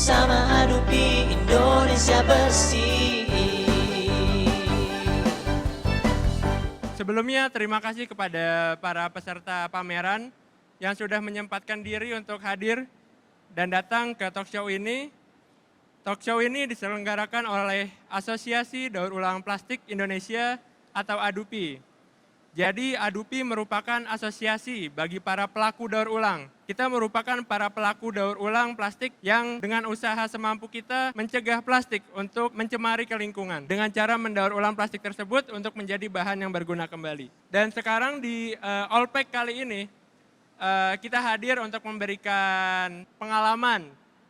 bersama Adupi Indonesia bersih. Sebelumnya terima kasih kepada para peserta pameran yang sudah menyempatkan diri untuk hadir dan datang ke talk show ini. Talk show ini diselenggarakan oleh Asosiasi Daur Ulang Plastik Indonesia atau ADUPI. Jadi ADUPI merupakan asosiasi bagi para pelaku daur ulang. Kita merupakan para pelaku daur ulang plastik yang dengan usaha semampu kita mencegah plastik untuk mencemari ke lingkungan. Dengan cara mendaur ulang plastik tersebut untuk menjadi bahan yang berguna kembali. Dan sekarang di Allpack kali ini kita hadir untuk memberikan pengalaman.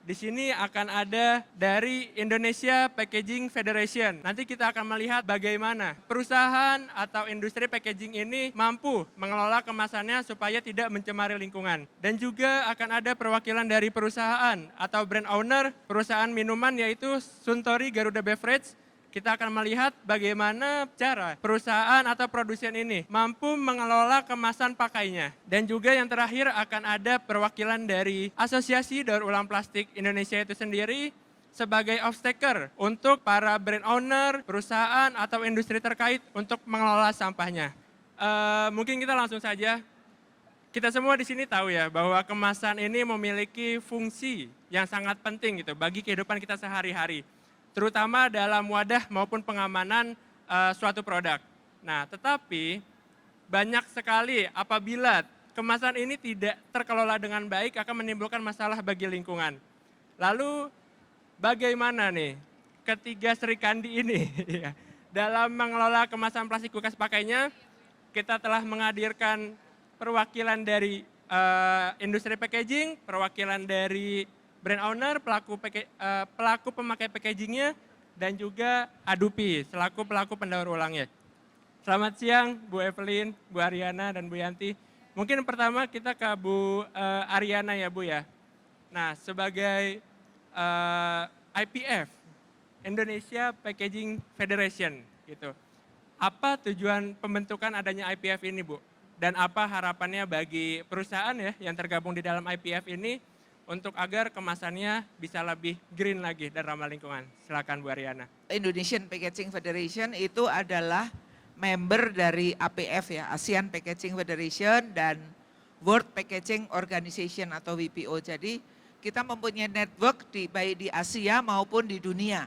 Di sini akan ada dari Indonesia Packaging Federation. Nanti kita akan melihat bagaimana perusahaan atau industri packaging ini mampu mengelola kemasannya supaya tidak mencemari lingkungan. Dan juga akan ada perwakilan dari perusahaan atau brand owner perusahaan minuman yaitu Suntory Garuda Beverage. Kita akan melihat bagaimana cara perusahaan atau produsen ini mampu mengelola kemasan pakainya. Dan juga yang terakhir akan ada perwakilan dari Asosiasi Daur Ulang Plastik Indonesia itu sendiri sebagai off-taker untuk para brand owner, perusahaan atau industri terkait untuk mengelola sampahnya. Mungkin kita langsung saja. Kita semua di sini tahu ya bahwa kemasan ini memiliki fungsi yang sangat penting gitu bagi kehidupan kita sehari-hari, terutama dalam wadah maupun pengamanan suatu produk. Nah, tetapi banyak sekali apabila kemasan ini tidak terkelola dengan baik akan menimbulkan masalah bagi lingkungan. Lalu bagaimana nih ketiga Serikandi ini dalam mengelola kemasan plastik bekas pakainya? Kita telah menghadirkan perwakilan dari industri packaging, perwakilan dari brand owner, pelaku pemakai packagingnya, dan juga ADUPI selaku pelaku pendaur ulangnya. Selamat siang Bu Evelyn, Bu Ariana, dan Bu Yanti. Mungkin pertama kita ke Bu Ariana ya Bu ya. Nah sebagai IPF, Indonesia Packaging Federation gitu. Apa tujuan pembentukan adanya IPF ini Bu? Dan apa harapannya bagi perusahaan ya yang tergabung di dalam IPF ini untuk agar kemasannya bisa lebih green lagi dan ramah lingkungan. Silakan Bu Ariana. Indonesian Packaging Federation itu adalah member dari APF ya, ASEAN Packaging Federation dan World Packaging Organization atau WPO. Jadi kita mempunyai network baik di Asia maupun di dunia.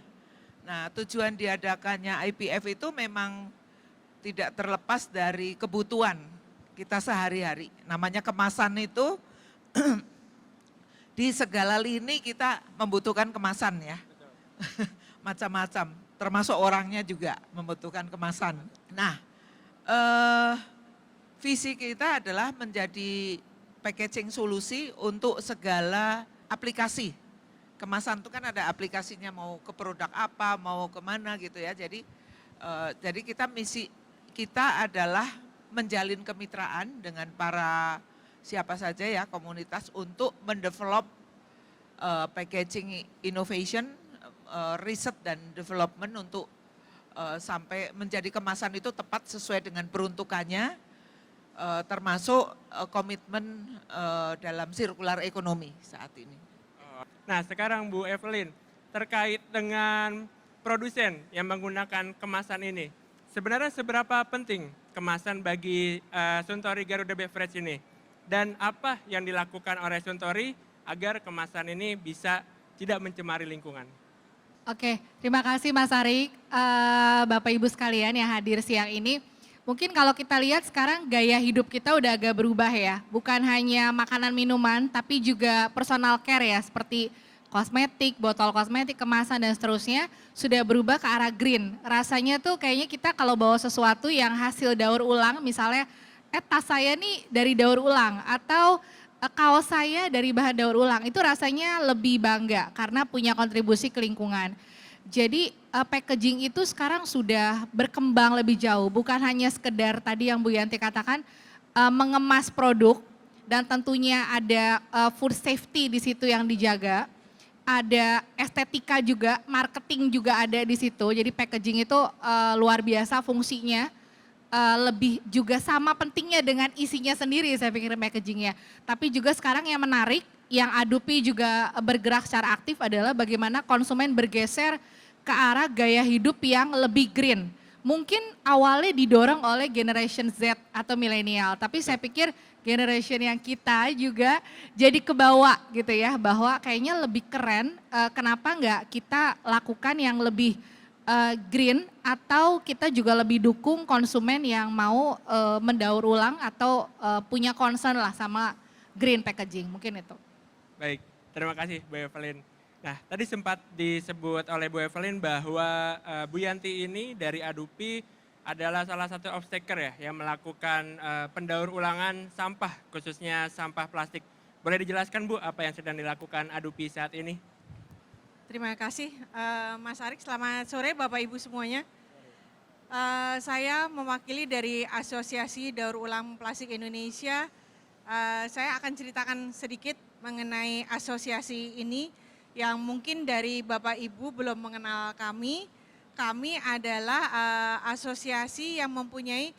Nah tujuan diadakannya IPF itu memang tidak terlepas dari kebutuhan kita sehari-hari. Namanya kemasan itu di segala lini kita membutuhkan kemasan ya. Macam-macam, termasuk orangnya juga membutuhkan kemasan. Nah, visi kita adalah menjadi packaging solusi untuk segala aplikasi. Kemasan itu kan ada aplikasinya mau ke produk apa, mau kemana gitu ya. Jadi misi kita adalah menjalin kemitraan dengan para siapa saja ya komunitas untuk mendevelop packaging innovation, riset dan development untuk sampai menjadi kemasan itu tepat sesuai dengan peruntukannya, termasuk komitmen dalam circular economy saat ini. Nah sekarang Bu Evelyn, terkait dengan produsen yang menggunakan kemasan ini, sebenarnya seberapa penting kemasan bagi Suntory Garuda Beverage ini? Dan apa yang dilakukan oleh Suntory agar kemasan ini bisa tidak mencemari lingkungan? Oke, terima kasih Mas Arik, Bapak Ibu sekalian yang hadir siang ini. Mungkin kalau kita lihat sekarang gaya hidup kita udah agak berubah ya. Bukan hanya makanan minuman tapi juga personal care ya, seperti kosmetik, botol kosmetik, kemasan dan seterusnya sudah berubah ke arah green. Rasanya tuh kayaknya kita kalau bawa sesuatu yang hasil daur ulang, misalnya tas saya nih dari daur ulang atau kaos saya dari bahan daur ulang, itu rasanya lebih bangga karena punya kontribusi ke lingkungan. Jadi packaging itu sekarang sudah berkembang lebih jauh, bukan hanya sekedar tadi yang Bu Yanti katakan mengemas produk dan tentunya ada food safety di situ yang dijaga. Ada estetika juga, marketing juga ada di situ. Jadi packaging itu luar biasa fungsinya, lebih juga sama pentingnya dengan isinya sendiri saya pikir packagingnya. Tapi juga sekarang yang menarik yang Adupi juga bergerak secara aktif adalah bagaimana konsumen bergeser ke arah gaya hidup yang lebih green. Mungkin awalnya didorong oleh generation Z atau milenial, tapi saya pikir generation yang kita juga jadi kebawa gitu ya, bahwa kayaknya lebih keren, kenapa nggak kita lakukan yang lebih green, atau kita juga lebih dukung konsumen yang mau mendaur ulang atau punya concern lah sama green packaging, mungkin itu. Baik, terima kasih Bu Evelyn. Nah, tadi sempat disebut oleh Bu Evelyn bahwa Bu Yanti ini dari Adupi adalah salah satu off-taker ya yang melakukan pendaur ulangan sampah, khususnya sampah plastik. Boleh dijelaskan Bu apa yang sedang dilakukan Adupi saat ini? Terima kasih Mas Arik, selamat sore Bapak Ibu semuanya. Saya mewakili dari Asosiasi Daur Ulang Plastik Indonesia. Saya akan ceritakan sedikit mengenai asosiasi ini yang mungkin dari Bapak Ibu belum mengenal kami. Kami adalah asosiasi yang mempunyai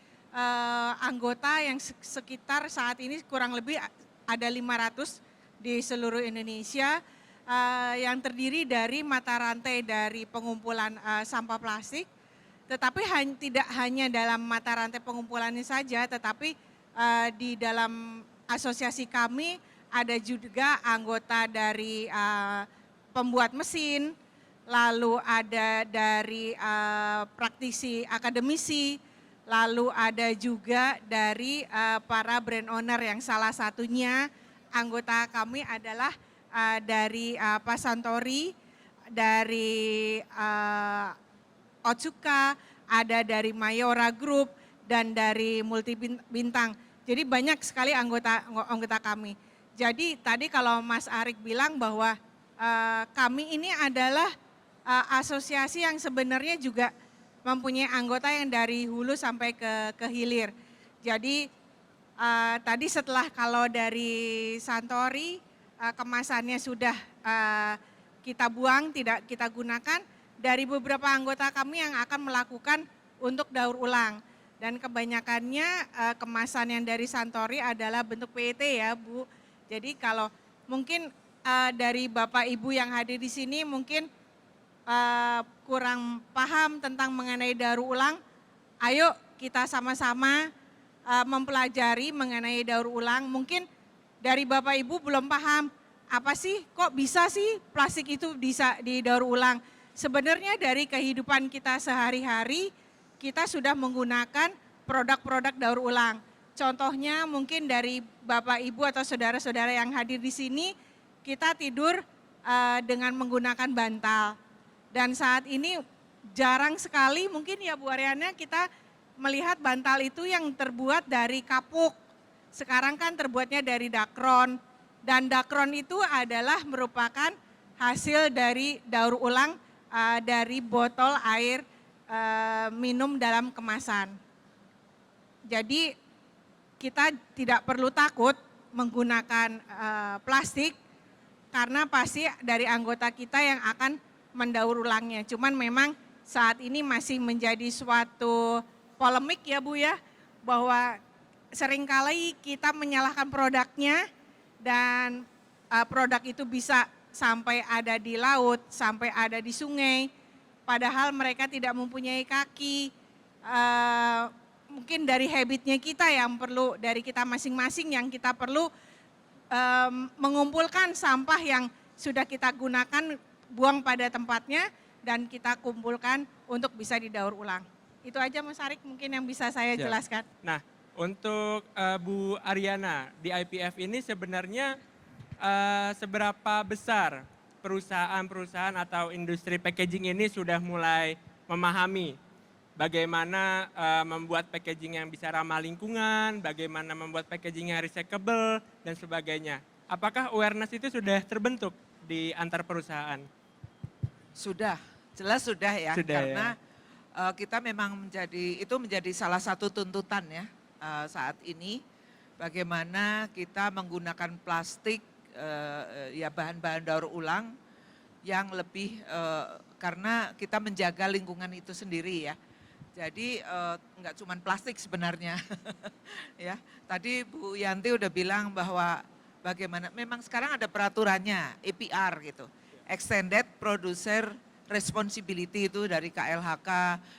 anggota yang sekitar saat ini kurang lebih ada 500 di seluruh Indonesia, yang terdiri dari mata rantai dari pengumpulan sampah plastik, tetapi tidak hanya dalam mata rantai pengumpulannya saja, tetapi di dalam asosiasi kami ada juga anggota dari pembuat mesin, lalu ada dari praktisi akademisi, lalu ada juga dari para brand owner yang salah satunya anggota kami adalah dari Pak Santori, dari Otsuka, ada dari Mayora Group, dan dari Multi Bintang. Jadi banyak sekali anggota kami. Jadi tadi kalau Mas Arik bilang bahwa kami ini adalah asosiasi yang sebenarnya juga mempunyai anggota yang dari hulu sampai ke hilir. Jadi tadi setelah kalau dari Santori kemasannya sudah kita buang, tidak kita gunakan, dari beberapa anggota kami yang akan melakukan untuk daur ulang. Dan kebanyakannya kemasan yang dari Santori adalah bentuk PET ya Bu. Jadi kalau mungkin dari Bapak Ibu yang hadir di sini mungkin kurang paham tentang mengenai daur ulang, ayo kita sama-sama mempelajari mengenai daur ulang. Mungkin dari Bapak Ibu belum paham, apa sih kok bisa sih plastik itu bisa didaur ulang. Sebenarnya dari kehidupan kita sehari-hari, kita sudah menggunakan produk-produk daur ulang. Contohnya mungkin dari Bapak Ibu atau saudara-saudara yang hadir di sini, kita tidur dengan menggunakan bantal. Dan saat ini jarang sekali mungkin ya Bu Ariana kita melihat bantal itu yang terbuat dari kapuk. Sekarang kan terbuatnya dari dakron. Dan dakron itu adalah merupakan hasil dari daur ulang dari botol air minum dalam kemasan. Jadi kita tidak perlu takut menggunakan plastik karena pasti dari anggota kita yang akan mendaur ulangnya. Cuman memang saat ini masih menjadi suatu polemik ya Bu ya, bahwa seringkali kita menyalahkan produknya dan produk itu bisa sampai ada di laut, sampai ada di sungai, padahal mereka tidak mempunyai kaki. Mungkin dari habitnya kita yang perlu, dari kita masing-masing yang kita perlu mengumpulkan sampah yang sudah kita gunakan, buang pada tempatnya dan kita kumpulkan untuk bisa didaur ulang. Itu aja Mas Arik mungkin yang bisa saya jelaskan. Nah, untuk Bu Ariana di IPF ini sebenarnya seberapa besar perusahaan-perusahaan atau industri packaging ini sudah mulai memahami bagaimana membuat packaging yang bisa ramah lingkungan, bagaimana membuat packaging yang recyclable dan sebagainya. Apakah awareness itu sudah terbentuk di antar perusahaan? Sudah, jelas sudah ya, Sudah, karena kita memang menjadi salah satu tuntutan ya saat ini, bagaimana kita menggunakan plastik ya bahan-bahan daur ulang yang lebih karena kita menjaga lingkungan itu sendiri ya. Jadi enggak cuma plastik sebenarnya ya. Tadi Bu Yanti udah bilang bahwa bagaimana, memang sekarang ada peraturannya, EPR gitu. Extended Producer Responsibility itu dari KLHK,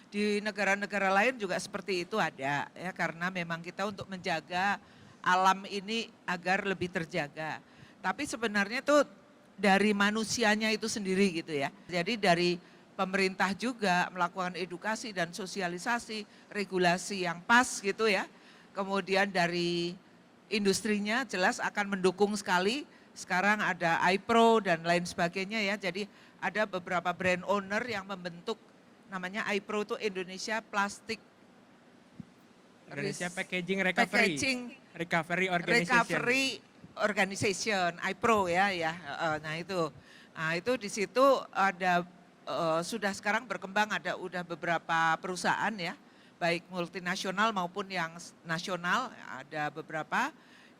di negara-negara lain juga seperti itu ada ya, karena memang kita untuk menjaga alam ini agar lebih terjaga. Tapi sebenarnya itu dari manusianya itu sendiri gitu ya. Jadi dari pemerintah juga melakukan edukasi dan sosialisasi, regulasi yang pas gitu ya. Kemudian dari industrinya jelas akan mendukung sekali. Sekarang ada iPro dan lain sebagainya ya. Jadi ada beberapa brand owner yang membentuk namanya iPro itu Indonesia Plastic Indonesia Packaging Recovery. Recovery Organization. Recovery Organization, iPro ya. Nah itu di situ ada sudah sekarang berkembang, ada udah beberapa perusahaan ya, baik multinasional maupun yang nasional, ada beberapa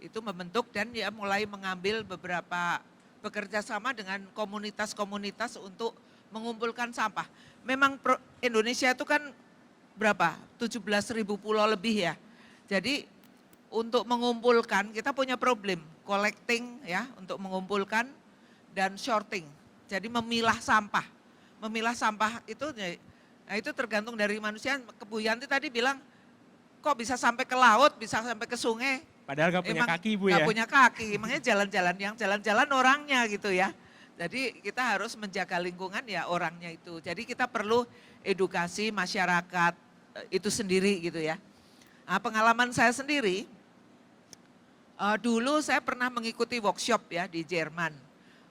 itu membentuk dan ya mulai mengambil beberapa bekerja sama dengan komunitas-komunitas untuk mengumpulkan sampah. Memang Indonesia itu kan berapa? 17.000 pulau lebih ya. Jadi untuk mengumpulkan kita punya problem, collecting ya untuk mengumpulkan dan sorting. Jadi memilah sampah. Memilah sampah itu, nah itu tergantung dari manusia. Bu Yanti tadi bilang, kok bisa sampai ke laut, bisa sampai ke sungai. Padahal gak punya kaki Bu ya. Gak punya kaki, makanya jalan-jalan yang jalan-jalan orangnya gitu ya. Jadi kita harus menjaga lingkungan ya orangnya itu. Jadi kita perlu edukasi masyarakat itu sendiri gitu ya. Nah, pengalaman saya sendiri, dulu saya pernah mengikuti workshop ya di Jerman.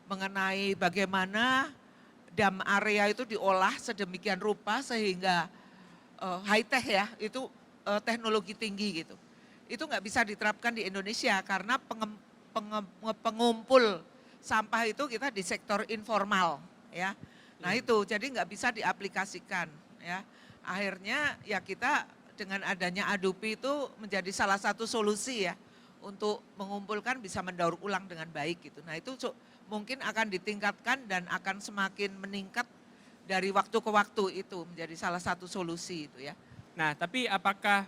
Mengenai bagaimana dam area itu diolah sedemikian rupa sehingga high tech ya, itu teknologi tinggi gitu. Itu nggak bisa diterapkan di Indonesia karena pengumpul sampah itu kita di sektor informal ya. Nah itu jadi nggak bisa diaplikasikan ya. Akhirnya ya kita dengan adanya Adobe itu menjadi salah satu solusi ya untuk mengumpulkan bisa mendaur ulang dengan baik gitu. Nah itu mungkin akan ditingkatkan dan akan semakin meningkat dari waktu ke waktu, itu menjadi salah satu solusi itu ya. Nah tapi apakah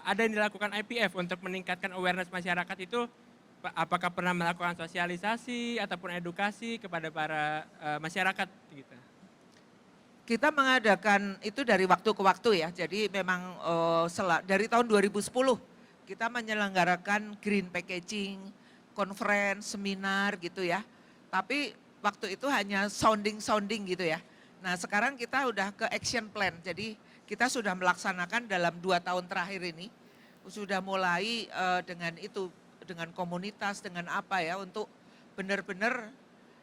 ada yang dilakukan IPF untuk meningkatkan awareness masyarakat itu? Apakah pernah melakukan sosialisasi ataupun edukasi kepada para masyarakat gitu? Kita mengadakan itu dari waktu ke waktu ya, jadi memang dari tahun 2010 kita menyelenggarakan green packaging, conference, seminar gitu ya. Tapi waktu itu hanya sounding gitu ya. Nah sekarang kita udah ke action plan, jadi kita sudah melaksanakan dalam 2 tahun terakhir ini, sudah mulai dengan itu, dengan komunitas, dengan apa ya, untuk benar-benar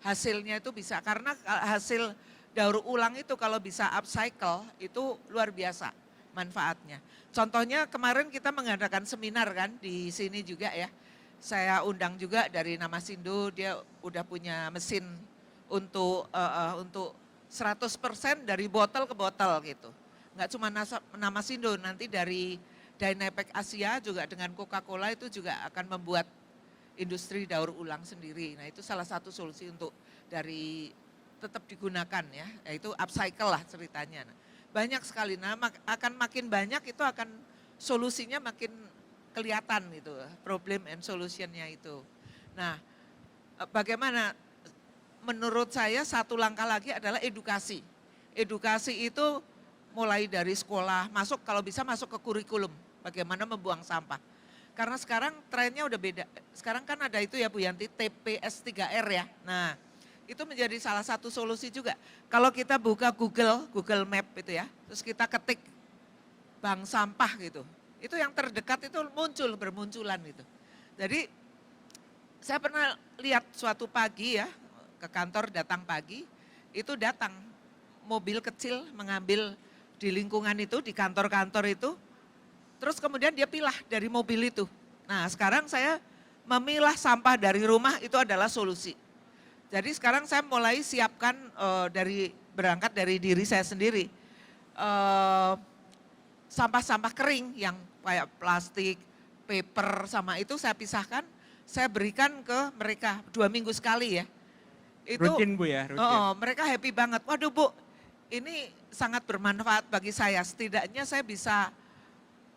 hasilnya itu bisa, karena hasil daur ulang itu kalau bisa upcycle itu luar biasa manfaatnya. Contohnya kemarin kita mengadakan seminar kan di sini juga ya, saya undang juga dari Namasindo, dia udah punya mesin untuk 100% dari botol ke botol gitu. Nggak cuma Namasindo, nanti dari Dynapack Asia juga dengan Coca-Cola itu juga akan membuat industri daur ulang sendiri. Nah itu salah satu solusi untuk dari tetap digunakan ya, yaitu upcycle lah ceritanya. Nah, banyak sekali, nah akan makin banyak itu akan solusinya makin kelihatan itu, problem and solutionnya itu. Nah bagaimana, menurut saya satu langkah lagi adalah edukasi. Edukasi itu mulai dari sekolah, kalau bisa masuk ke kurikulum, bagaimana membuang sampah. Karena sekarang trennya udah beda, sekarang kan ada itu ya Bu Yanti, TPS 3R ya. Nah itu menjadi salah satu solusi juga. Kalau kita buka Google Map itu ya, terus kita ketik bank sampah gitu, itu yang terdekat itu bermunculan gitu. Jadi saya pernah lihat suatu pagi ya, ke kantor datang pagi, itu datang mobil kecil mengambil di lingkungan itu, di kantor-kantor itu, terus kemudian dia pilah dari mobil itu. Nah sekarang saya memilah sampah dari rumah itu adalah solusi. Jadi sekarang saya mulai siapkan berangkat dari diri saya sendiri, sampah-sampah kering yang kayak plastik, paper sama itu saya pisahkan, saya berikan ke mereka 2 minggu sekali ya. Itu, rutin Bu ya? Rutin. Mereka happy banget, waduh Bu ini sangat bermanfaat bagi saya, setidaknya saya bisa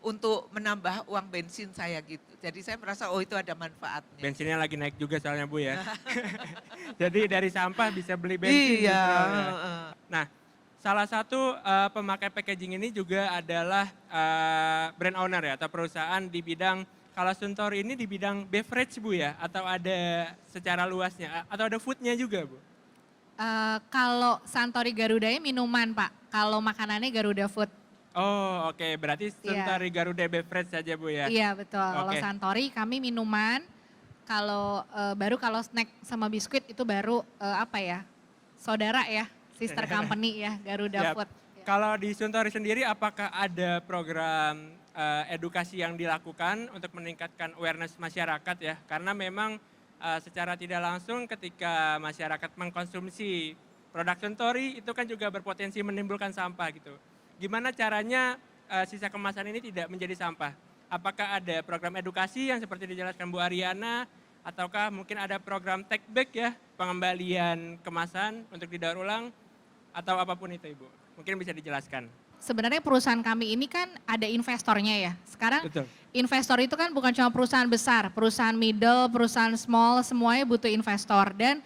untuk menambah uang bensin saya gitu. Jadi saya merasa oh itu ada manfaatnya. Bensinnya lagi naik juga soalnya Bu ya. Jadi dari sampah bisa beli bensin. Iya. gitu ya. Nah, salah satu pemakai packaging ini juga adalah brand owner ya, atau perusahaan di bidang, kalau Suntory ini di bidang beverage Bu ya, atau ada secara luasnya, atau ada foodnya juga Bu? Kalau Santori Garudanya minuman Pak, kalau makanannya Garuda Food. Oh oke, berarti Suntory Garuda Beverage saja Bu ya? Iya betul, kalau Oke. Santori kami minuman, kalau baru kalau snack sama biskuit itu baru apa ya, saudara ya, sister company ya, Garuda Siap. Food. Kalau di Suntory sendiri apakah ada program edukasi yang dilakukan untuk meningkatkan awareness masyarakat ya? Karena memang secara tidak langsung ketika masyarakat mengkonsumsi produk Suntory itu kan juga berpotensi menimbulkan sampah gitu. Gimana caranya sisa kemasan ini tidak menjadi sampah? Apakah ada program edukasi yang seperti dijelaskan Bu Ariana, ataukah mungkin ada program take back ya, pengembalian kemasan untuk didaur ulang, atau apapun itu Ibu? Mungkin bisa dijelaskan. Sebenarnya perusahaan kami ini kan ada investornya ya. Sekarang Betul. investor itu kan bukan cuma perusahaan besar, perusahaan middle, perusahaan small, semuanya butuh investor. Dan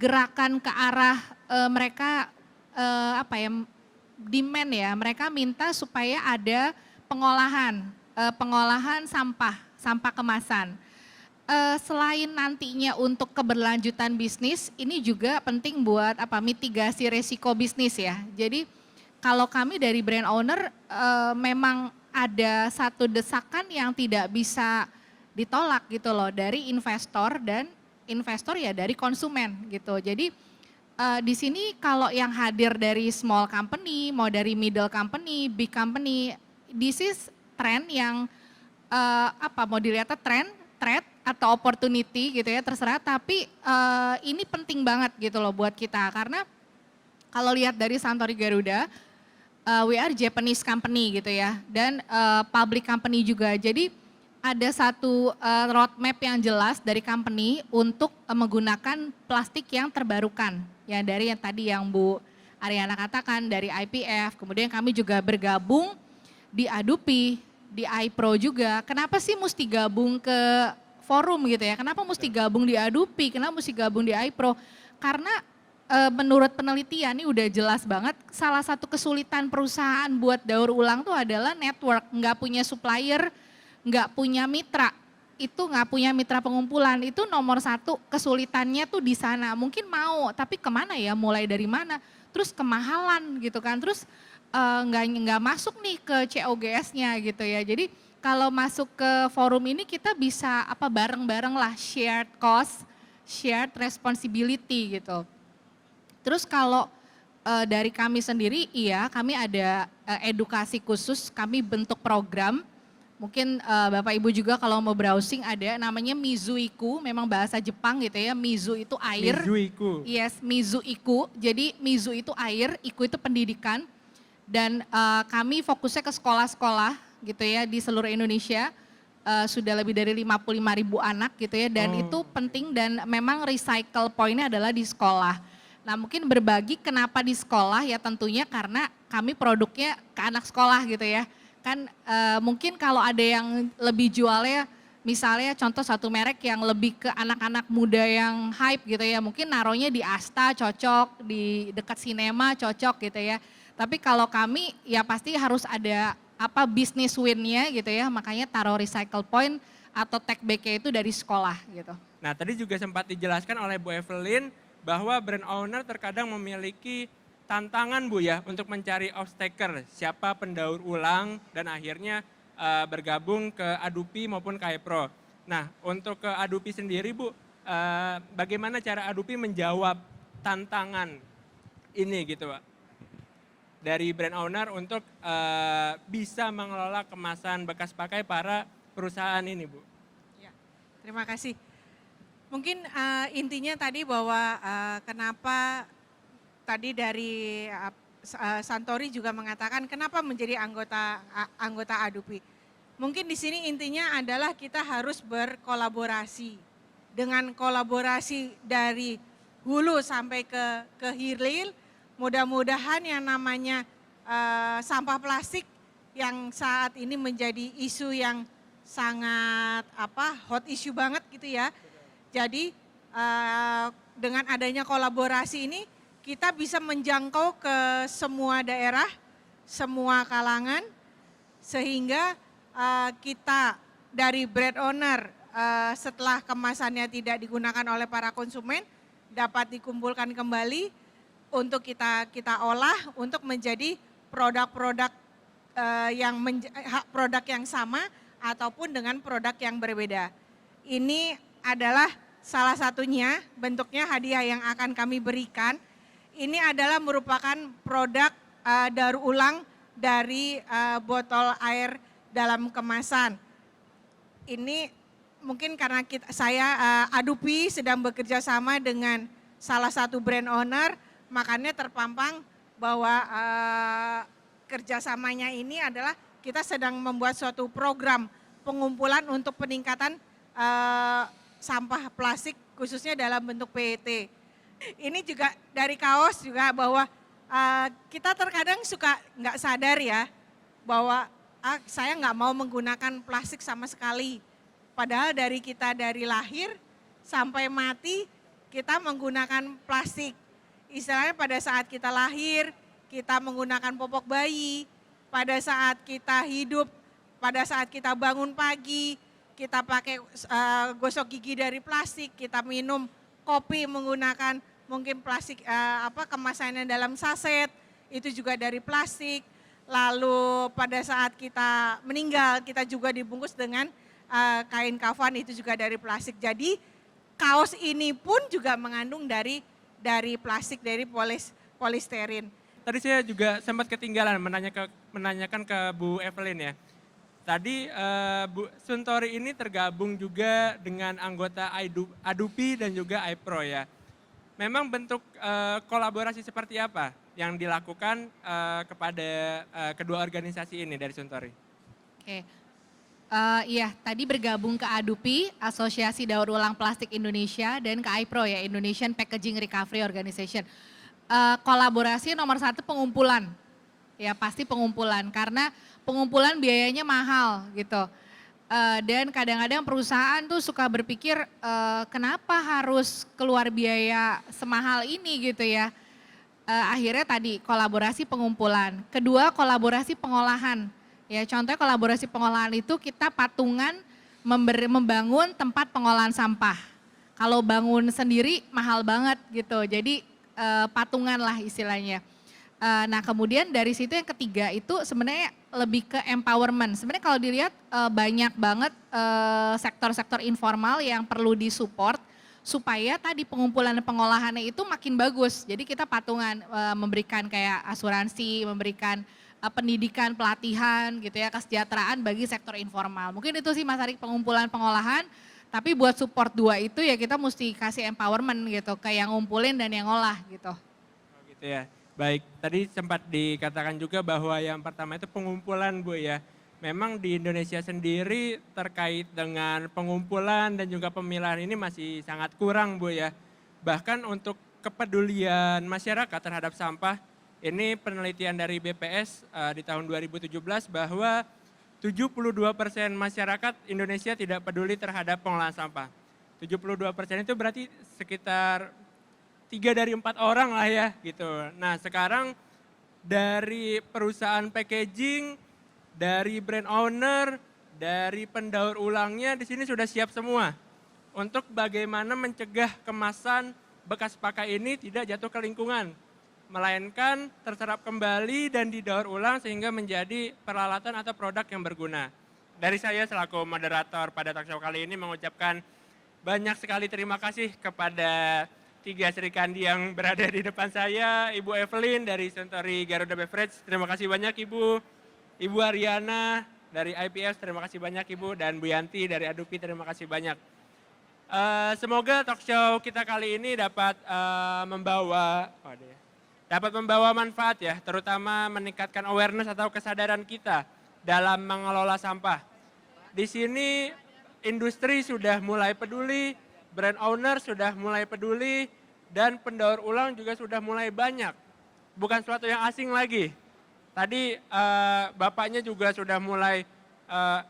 gerakan ke arah mereka apa ya, demand ya, mereka minta supaya ada pengolahan sampah kemasan. Selain nantinya untuk keberlanjutan bisnis, ini juga penting buat mitigasi resiko bisnis ya. Jadi kalau kami dari brand owner memang ada satu desakan yang tidak bisa ditolak gitu loh dari investor, dan investor ya dari konsumen gitu. Jadi di sini kalau yang hadir dari small company, mau dari middle company, big company, this is trend yang mau dilihatnya trend atau opportunity gitu ya, terserah. Tapi ini penting banget gitu loh buat kita, karena kalau lihat dari Santori Garuda, we are Japanese company gitu ya, dan public company juga. Jadi ada satu roadmap yang jelas dari company untuk menggunakan plastik yang terbarukan. Ya dari yang tadi yang Bu Ariana katakan, dari IPF, kemudian kami juga bergabung di Adupi, di iPro juga. Kenapa sih mesti gabung ke forum gitu ya? Kenapa mesti gabung di Adupi? Kenapa mesti gabung di iPro? Karena menurut penelitian ini udah jelas banget, salah satu kesulitan perusahaan buat daur ulang tuh adalah network, nggak punya supplier, nggak punya mitra. Itu nggak punya mitra pengumpulan, itu nomor satu kesulitannya tuh di sana. Mungkin mau, tapi kemana ya, mulai dari mana? Terus kemahalan gitu kan, terus nggak masuk nih ke COGS-nya gitu ya. Jadi kalau masuk ke forum ini kita bisa bareng-bareng lah, shared cost, shared responsibility gitu. Terus kalau dari kami sendiri, iya kami ada edukasi khusus, kami bentuk program. Mungkin Bapak Ibu juga kalau mau browsing ada namanya Mizuiku, memang bahasa Jepang gitu ya. Mizu itu air. Mizuiku. Yes, Mizuiku. Jadi Mizu itu air, Iku itu pendidikan. Dan kami fokusnya ke sekolah-sekolah gitu ya di seluruh Indonesia. Sudah lebih dari 55.000 anak gitu ya, dan itu penting, dan memang recycle point-nya adalah di sekolah. Nah mungkin berbagi kenapa di sekolah ya, tentunya karena kami produknya ke anak sekolah gitu ya. Kan mungkin kalau ada yang lebih jualnya, misalnya contoh satu merek yang lebih ke anak-anak muda yang hype gitu ya, mungkin naruhnya di Asta cocok, di dekat sinema cocok gitu ya. Tapi kalau kami ya pasti harus ada business win-nya gitu ya, makanya taruh recycle point atau take back-nya itu dari sekolah gitu. Nah tadi juga sempat dijelaskan oleh Bu Evelyn bahwa brand owner terkadang memiliki tantangan Bu ya untuk mencari off-taker, siapa pendaur ulang, dan akhirnya bergabung ke Adupi maupun KaiPro. Nah untuk ke Adupi sendiri Bu, bagaimana cara Adupi menjawab tantangan ini gitu Pak? Dari brand owner untuk bisa mengelola kemasan bekas pakai para perusahaan ini Bu. Ya, terima kasih. Mungkin intinya tadi bahwa kenapa tadi dari Santori juga mengatakan kenapa menjadi anggota Adupi. Mungkin di sini intinya adalah kita harus berkolaborasi. Dengan kolaborasi dari hulu sampai ke hilir, mudah-mudahan yang namanya sampah plastik yang saat ini menjadi isu yang sangat hot issue banget gitu ya. Jadi dengan adanya kolaborasi ini kita bisa menjangkau ke semua daerah, semua kalangan, sehingga kita dari brand owner setelah kemasannya tidak digunakan oleh para konsumen dapat dikumpulkan kembali untuk kita olah untuk menjadi produk-produk produk yang sama ataupun dengan produk yang berbeda. Ini adalah salah satunya bentuknya hadiah yang akan kami berikan. Ini adalah merupakan produk daur ulang dari botol air dalam kemasan. Ini mungkin karena saya Adupi sedang bekerja sama dengan salah satu brand owner, makanya terpampang bahwa kerjasamanya ini adalah kita sedang membuat suatu program pengumpulan untuk peningkatan sampah plastik khususnya dalam bentuk PET. Ini juga dari kaos juga bahwa kita terkadang suka nggak sadar ya bahwa saya nggak mau menggunakan plastik sama sekali. Padahal dari kita dari lahir sampai mati kita menggunakan plastik. Istilahnya pada saat kita lahir kita menggunakan popok bayi, pada saat kita hidup, pada saat kita bangun pagi, kita pakai gosok gigi dari plastik, kita minum kopi menggunakan mungkin plastik kemasannya dalam saset, itu juga dari plastik. Lalu pada saat kita meninggal, kita juga dibungkus dengan kain kafan, itu juga dari plastik. Jadi kaos ini pun juga mengandung dari plastik, dari polisterin. Tadi saya juga sempat ketinggalan menanyakan ke Bu Evelyn ya. Tadi Bu Suntory ini tergabung juga dengan anggota Adupi dan juga iPro ya. Memang bentuk kolaborasi seperti apa yang dilakukan kepada kedua organisasi ini dari Suntory? Oke, iya tadi bergabung ke Adupi, Asosiasi Daur Ulang Plastik Indonesia, dan ke iPro ya, Indonesian Packaging Recovery Organization. Kolaborasi nomor satu pengumpulan, ya pasti pengumpulan karena pengumpulan biayanya mahal gitu. Dan kadang-kadang perusahaan tuh suka berpikir kenapa harus keluar biaya semahal ini gitu ya. Akhirnya tadi kolaborasi pengumpulan. Kedua kolaborasi pengolahan. Ya contohnya kolaborasi pengolahan itu kita patungan membangun tempat pengolahan sampah. Kalau bangun sendiri mahal banget gitu. Jadi patungan lah istilahnya. Nah kemudian dari situ yang ketiga itu sebenarnya lebih ke empowerment. Sebenarnya kalau dilihat banyak banget sektor-sektor informal yang perlu disupport supaya tadi pengumpulan dan pengolahannya itu makin bagus. Jadi kita patungan memberikan kayak asuransi, memberikan pendidikan, pelatihan gitu ya, kesejahteraan bagi sektor informal. Mungkin itu sih Mas Arik pengumpulan pengolahan. Tapi buat support dua itu ya kita mesti kasih empowerment gitu ke yang ngumpulin dan yang ngolah gitu. Oh gitu ya. Baik, tadi sempat dikatakan juga bahwa yang pertama itu pengumpulan Bu ya. Memang di Indonesia sendiri terkait dengan pengumpulan dan juga pemilahan ini masih sangat kurang Bu ya. Bahkan untuk kepedulian masyarakat terhadap sampah, ini penelitian dari BPS di tahun 2017 bahwa 72% masyarakat Indonesia tidak peduli terhadap pengolahan sampah. 72% itu berarti sekitar 3 dari 4 orang lah ya gitu. Nah sekarang dari perusahaan packaging, dari brand owner, dari pendaur ulangnya di sini sudah siap semua. Untuk bagaimana mencegah kemasan bekas pakai ini tidak jatuh ke lingkungan. Melainkan terserap kembali dan didaur ulang sehingga menjadi peralatan atau produk yang berguna. Dari saya selaku moderator pada talk show kali ini mengucapkan banyak sekali terima kasih kepada 3 Sri Kandi yang berada di depan saya, Ibu Evelyn dari Suntory Garuda Beverage, terima kasih banyak Ibu. Ibu Ariana dari IPS, terima kasih banyak Ibu. Dan Bu Yanti dari Adupi, terima kasih banyak. Semoga talk show kita kali ini dapat membawa manfaat ya, terutama meningkatkan awareness atau kesadaran kita dalam mengelola sampah. Di sini industri sudah mulai peduli, brand owner sudah mulai peduli, dan pendaur ulang juga sudah mulai banyak. Bukan sesuatu yang asing lagi, Tadi Bapaknya juga sudah mulai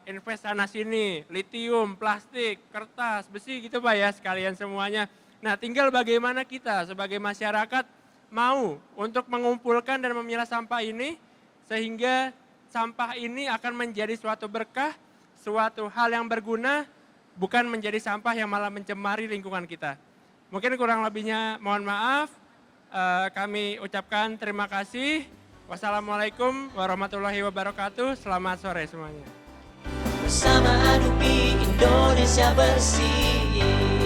invest sana sini, litium, plastik, kertas, besi gitu Pak ya sekalian semuanya. Nah tinggal bagaimana kita sebagai masyarakat mau untuk mengumpulkan dan memilah sampah ini sehingga sampah ini akan menjadi suatu berkah, suatu hal yang berguna, bukan menjadi sampah yang malah mencemari lingkungan kita. Mungkin kurang lebihnya mohon maaf, kami ucapkan terima kasih. Wassalamualaikum warahmatullahi wabarakatuh, selamat sore semuanya. Bersama Adupi Indonesia bersih.